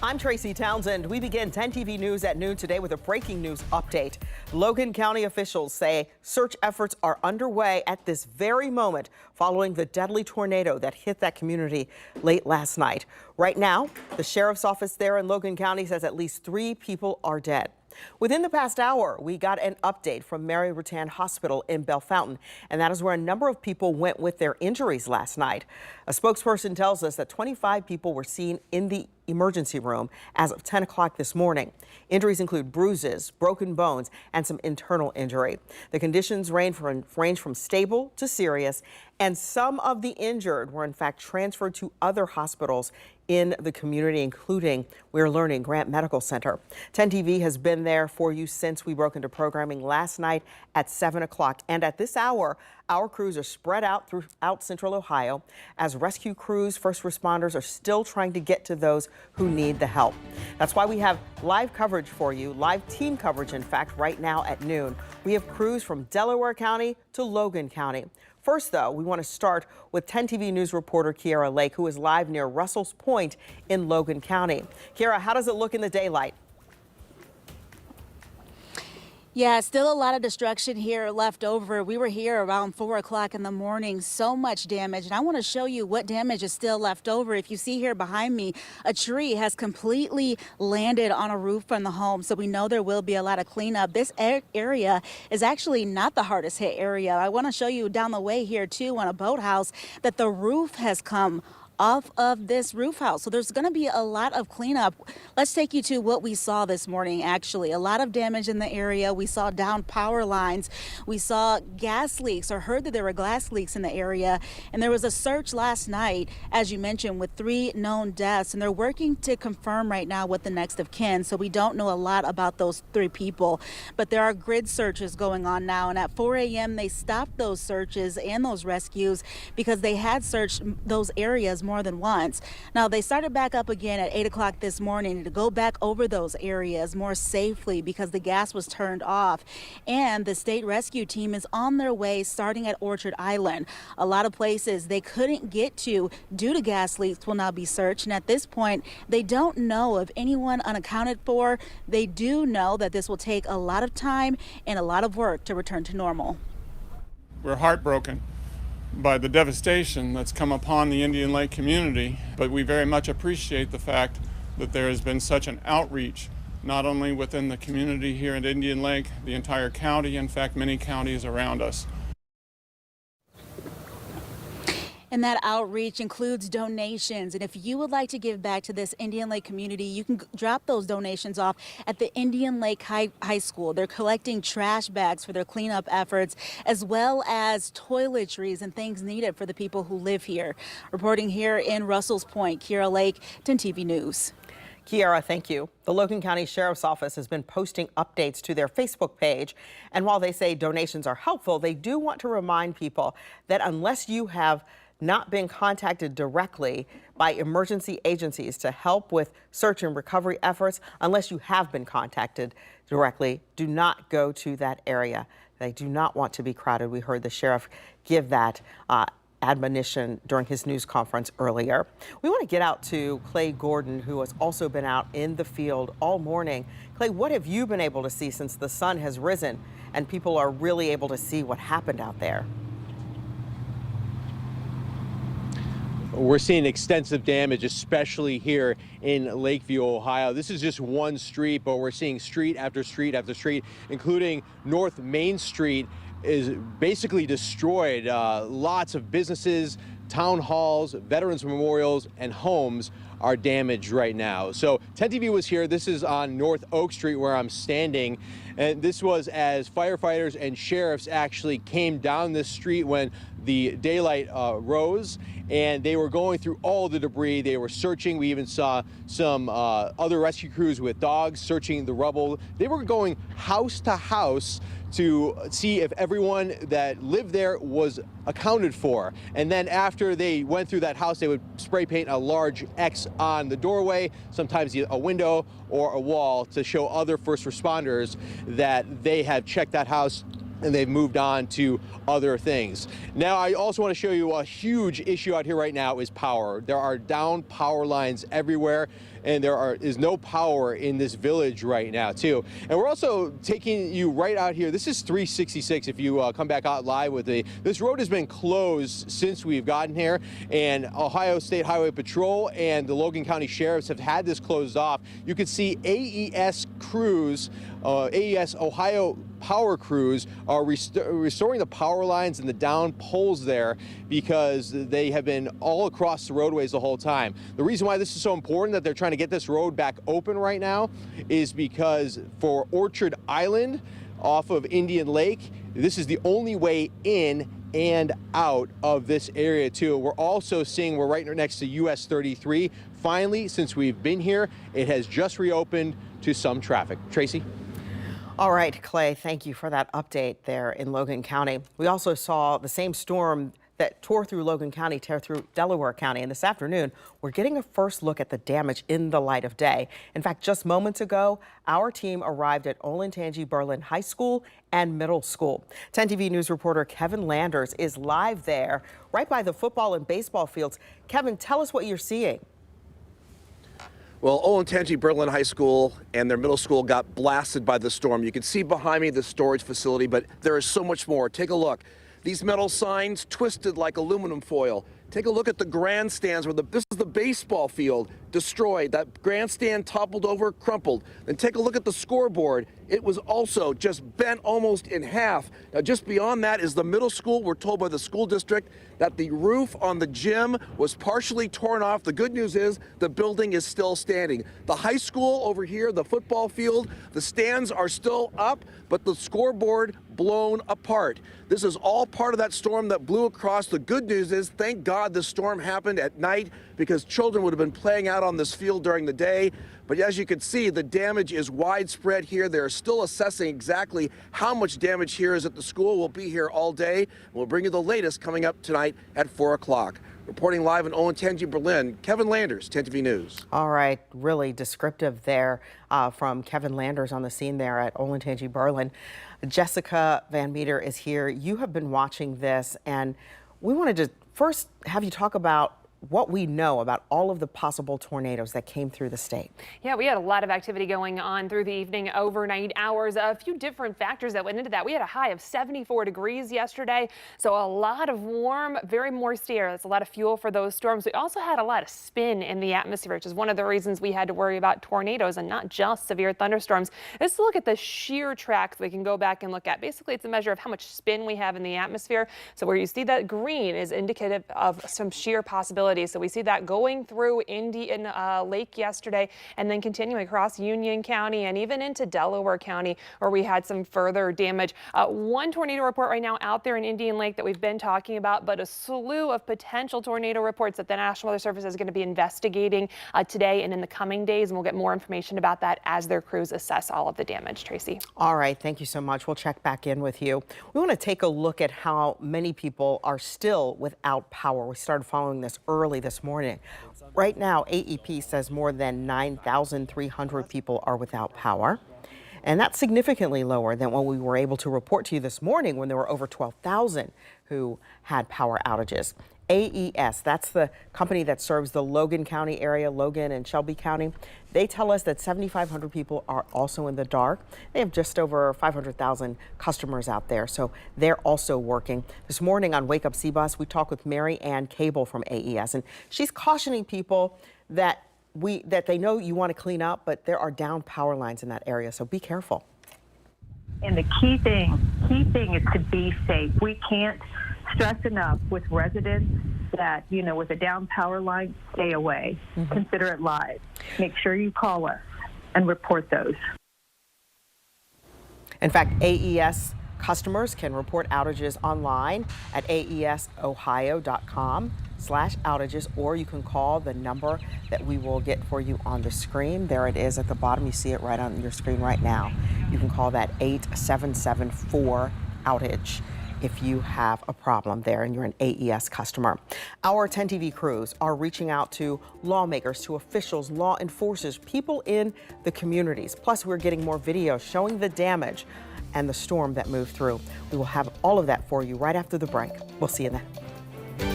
I'm Tracy Townsend. We begin 10 TV News at noon today with a breaking news update. Logan County officials say search efforts are underway at this very moment following the deadly tornado that hit that community late last night. Right now, the sheriff's office there in Logan County says at least 3 people are dead. Within the past hour, we got an update from Mary Rutan Hospital in Bellefontaine, and that is where a number of people went with their injuries last night. A spokesperson tells us that 25 people were seen in the emergency room as of 10 o'clock this morning. Injuries include bruises, broken bones, and some internal injury. The conditions range from stable to serious, and some of the injured were in fact transferred to other hospitals in the community, including, we're learning, Grant Medical Center. 10 TV has been there for you since we broke into programming last night at 7 o'clock. And at this hour, our crews are spread out throughout Central Ohio as rescue crews, first responders are still trying to get to those who need the help. That's why we have live coverage for you, live team coverage, in fact, right now at noon. We have crews from Delaware County to Logan County. First, though, we want to start with 10 TV News reporter Kiara Lake, who is live near Russell's Point in Logan County. Kiara, how does it look in the daylight? Yeah, still a lot of destruction here left over. We were here around 4 o'clock in the morning. So much damage. And I want to show you what damage is still left over. If you see here behind me, a tree has completely landed on a roof from the home. So we know there will be a lot of cleanup. This area is actually not the hardest hit area. I want to show you down the way here, too, on a boathouse, that the roof has come off of this roof house. So there's going to be a lot of cleanup. Let's take you to what we saw this morning. Actually, a lot of damage in the area. We saw down power lines. We saw gas leaks, or heard that there were gas leaks in the area. And there was a search last night, as you mentioned, with 3 known deaths. And they're working to confirm right now what the next of kin. So we don't know a lot about those 3 people. But there are grid searches going on now. And at 4 a.m. they stopped those searches and those rescues because they had searched those areas more than once. Now they started back up again at 8 o'clock this morning to go back over those areas more safely because the gas was turned off. And the state rescue team is on their way, starting at Orchard Island. A lot of places they couldn't get to due to gas leaks will now be searched. And at this point, they don't know of anyone unaccounted for. They do know that this will take a lot of time and a lot of work to return to normal. We're heartbroken by the devastation that's come upon the Indian Lake community, but we very much appreciate the fact that there has been such an outreach, not only within the community here at Indian Lake, the entire county, in fact, many counties around us. And that outreach includes donations. And if you would like to give back to this Indian Lake community, you can drop those donations off at the Indian Lake High School. They're collecting trash bags for their cleanup efforts, as well as toiletries and things needed for the people who live here. Reporting here in Russell's Point, Kiara Lake, 10 TV News. Kiara, thank you. The Logan County Sheriff's Office has been posting updates to their Facebook page. And while they say donations are helpful, they do want to remind people that unless you have not been contacted directly by emergency agencies to help with search and recovery efforts, unless you have been contacted directly, do not go to that area. They do not want to be crowded. We heard the sheriff give that admonition during his news conference earlier. We want to get out to Clay Gordon, who has also been out in the field all morning. Clay, what have you been able to see since the sun has risen and people are really able to see what happened out there? We're seeing extensive damage, especially here in Lakeview, Ohio. This is just one street, but we're seeing street after street after street, including North Main Street is basically destroyed. Lots of businesses, town halls, veterans memorials, and homes are damaged right now. So 10 TV was here. This is on North Oak Street where I'm standing. And this was as firefighters and sheriffs actually came down this street when the daylight rose, and they were going through all the debris. They were searching. We even saw some other rescue crews with dogs searching the rubble. They were going house to house to see if everyone that lived there was accounted for. And then after they went through that house, they would spray paint a large X on the doorway, sometimes a window or a wall, to show other first responders that they have checked that house and they've moved on to other things. Now, I also want to show you a huge issue out here right now is power. There are down power lines everywhere, and there is no power in this village right now, too. And we're also taking you right out here. This is 366 if you come back out live with me. This road has been closed since we've gotten here, and Ohio State Highway Patrol and the Logan County Sheriffs have had this closed off. You can see AES crews, AES Ohio power crews are restoring the power lines and the down poles there because they have been all across the roadways the whole time. The reason why this is so important that they're trying to get this road back open right now is because for Orchard Island off of Indian Lake, this is the only way in and out of this area too. We're also seeing we're right next to US 33. Finally, since we've been here, it has just reopened to some traffic. Tracy? All right, Clay, thank you for that update there in Logan County. We also saw the same storm that tore through Logan County tear through Delaware County. And this afternoon, we're getting a first look at the damage in the light of day. In fact, just moments ago, our team arrived at Olentangy-Berlin High School and Middle School. 10 TV News reporter Kevin Landers is live there, right by the football and baseball fields. Kevin, tell us what you're seeing. Well, Olentangy-Berlin High School and their middle school got blasted by the storm. You can see behind me the storage facility, but there is so much more. Take a look. These metal signs twisted like aluminum foil. Take a look at the grandstands where this is the baseball field destroyed. That grandstand toppled over, crumpled. Then take a look at the scoreboard. It was also just bent almost in half. Now, just beyond that is the middle school. We're told by the school district that the roof on the gym was partially torn off. The good news is the building is still standing. The high school over here, the football field, the stands are still up, but the scoreboard blown apart. This is all part of that storm that blew across. The good news is, thank God this storm happened at night because children would have been playing out on this field during the day. But as you can see, the damage is widespread here. They're still assessing exactly how much damage here is at the school. We'll be here all day. We'll bring you the latest coming up tonight at 4 o'clock. Reporting live in Olentangy-Berlin, Kevin Landers, 10 TV News. All right, really descriptive there from Kevin Landers on the scene there at Olentangy-Berlin. Jessica Van Meter is here. You have been watching this, and we wanted to first have you talk about what we know about all of the possible tornadoes that came through the state. Yeah, we had a lot of activity going on through the evening, overnight hours. A few different factors that went into that. We had a high of 74 degrees yesterday, so a lot of warm, very moist air. That's a lot of fuel for those storms. We also had a lot of spin in the atmosphere, which is one of the reasons we had to worry about tornadoes and not just severe thunderstorms. Let's look at the shear tracks we can go back and look at. Basically, it's a measure of how much spin we have in the atmosphere. So where you see that green is indicative of some shear possibilities. So we see that going through Indian Lake yesterday and then continuing across Union County and even into Delaware County where we had some further damage. One tornado report right now out there in Indian Lake that we've been talking about, but a slew of potential tornado reports that the National Weather Service is going to be investigating today and in the coming days. And we'll get more information about that as their crews assess all of the damage. Tracy. All right. Thank you so much. We'll check back in with you. We want to take a look at how many people are still without power. We started following this early this morning. Right now, AEP says more than 9,300 people are without power. And that's significantly lower than what we were able to report to you this morning when there were over 12,000 who had power outages. AES, that's the company that serves the Logan County area, Logan and Shelby County. They tell us that 7,500 people are also in the dark. They have just over 500,000 customers out there, so they're also working. This morning on Wake Up CBUS, we talked with Mary Ann Cable from AES, and she's cautioning people that they know you want to clean up, but there are down power lines in that area, so be careful. And the key thing is to be safe. We can't stress enough with residents that, with a down power line, stay away. Consider it live. Make sure you call us and report those. In fact, AES customers can report outages online at aesohio.com/outages, or you can call the number that we will get for you on the screen. There it is at the bottom. You see it right on your screen right now. You can call that 8774-OUTAGE. if you have a problem there and you're an AES customer. Our 10 TV crews are reaching out to lawmakers, to officials, law enforcers, people in the communities. Plus, we're getting more videos showing the damage and the storm that moved through. We will have all of that for you right after the break. We'll see you then.